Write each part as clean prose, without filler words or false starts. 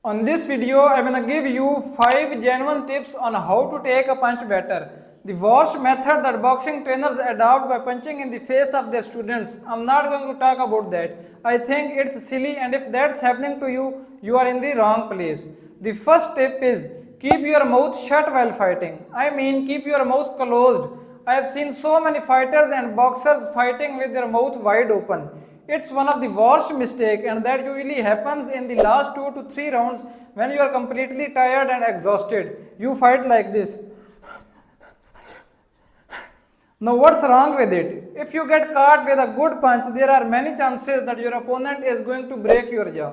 On this video, I'm gonna give you 5 genuine tips on how to take a punch better. The worst method that boxing trainers adopt by punching in the face of their students. I'm not going to talk about that. I think it's silly, and if that's happening to you, you are in the wrong place. The first tip is keep your mouth shut while fighting. I mean, keep your mouth closed. I have seen so many fighters and boxers fighting with their mouth wide open. It's one of the worst mistakes, and that usually happens in the last 2 to 3 rounds when you are completely tired and exhausted. You fight like this. Now what's wrong with it? If you get caught with a good punch, there are many chances that your opponent is going to break your jaw.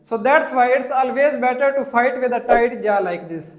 So that's why it's always better to fight with a tight jaw like this.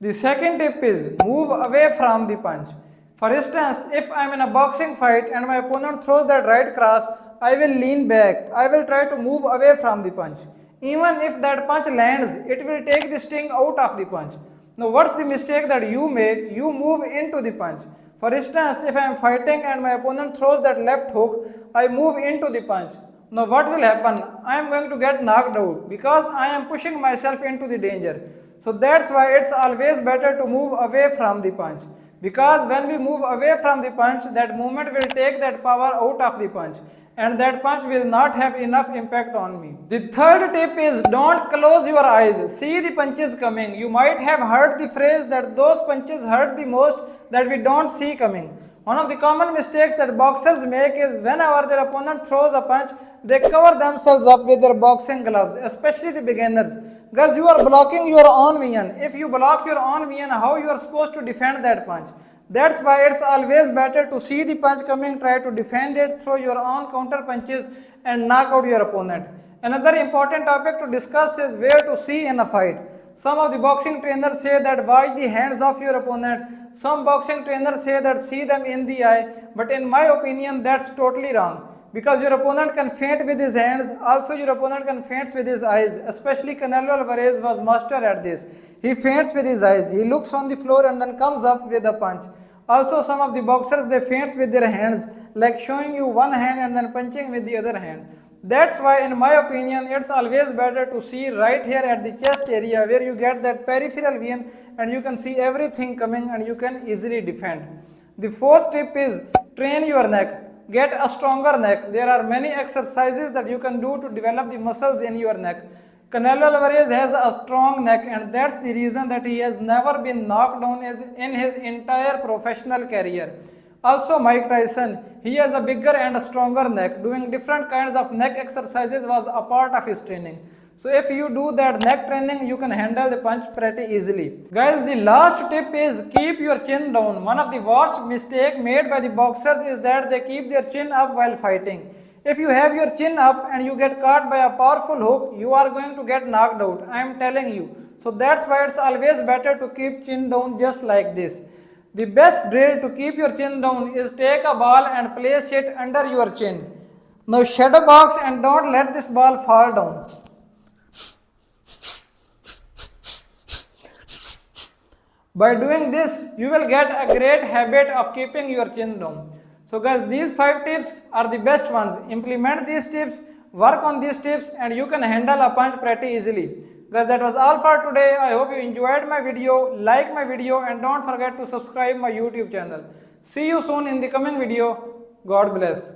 The second tip is move away from the punch. For instance, if I am in a boxing fight and my opponent throws that right cross, I will lean back. I will try to move away from the punch. Even if that punch lands, it will take the sting out of the punch. Now what's the mistake that you make? You move into the punch. For instance, if I am fighting and my opponent throws that left hook, I move into the punch. Now what will happen? I am going to get knocked out because I am pushing myself into the danger. So that's why it's always better to move away from the punch. Because when we move away from the punch, that movement will take that power out of the punch, and that punch will not have enough impact on me. The third tip is don't close your eyes. See the punches coming. You might have heard the phrase that those punches hurt the most that we don't see coming. One of the common mistakes that boxers make is whenever their opponent throws a punch, they cover themselves up with their boxing gloves, especially the beginners. Because you are blocking your own vision. If you block your own vision, how you are supposed to defend that punch? That's why it's always better to see the punch coming, try to defend it, throw your own counter punches and knock out your opponent. Another important topic to discuss is where to see in a fight. Some of the boxing trainers say that watch the hands of your opponent. Some boxing trainers say that see them in the eye. But in my opinion, that's totally wrong. Because your opponent can feint with his hands, also your opponent can feint with his eyes. Especially Canelo Alvarez was master at this. He feints with his eyes. He looks on the floor and then comes up with a punch. Also some of the boxers, they feint with their hands, like showing you one hand and then punching with the other hand. That's why in my opinion, it's always better to see right here at the chest area where you get that peripheral vision and you can see everything coming and you can easily defend. The fourth tip is train your neck. Get a stronger neck. There are many exercises that you can do to develop the muscles in your neck. Canelo Alvarez has a strong neck, and that's the reason that he has never been knocked down in his entire professional career. Also Mike Tyson, he has a bigger and a stronger neck. Doing different kinds of neck exercises was a part of his training. So if you do that neck training, you can handle the punch pretty easily. Guys, the last tip is keep your chin down. One of the worst mistakes made by the boxers is that they keep their chin up while fighting. If you have your chin up and you get caught by a powerful hook, you are going to get knocked out. I am telling you. So that's why it's always better to keep chin down just like this. The best drill to keep your chin down is take a ball and place it under your chin. Now shadow box and don't let this ball fall down. By doing this, you will get a great habit of keeping your chin down. So guys, these 5 tips are the best ones. Implement these tips, work on these tips, and you can handle a punch pretty easily. Guys, that was all for today. I hope you enjoyed my video, like my video, and don't forget to subscribe my YouTube channel. See you soon in the coming video. God bless.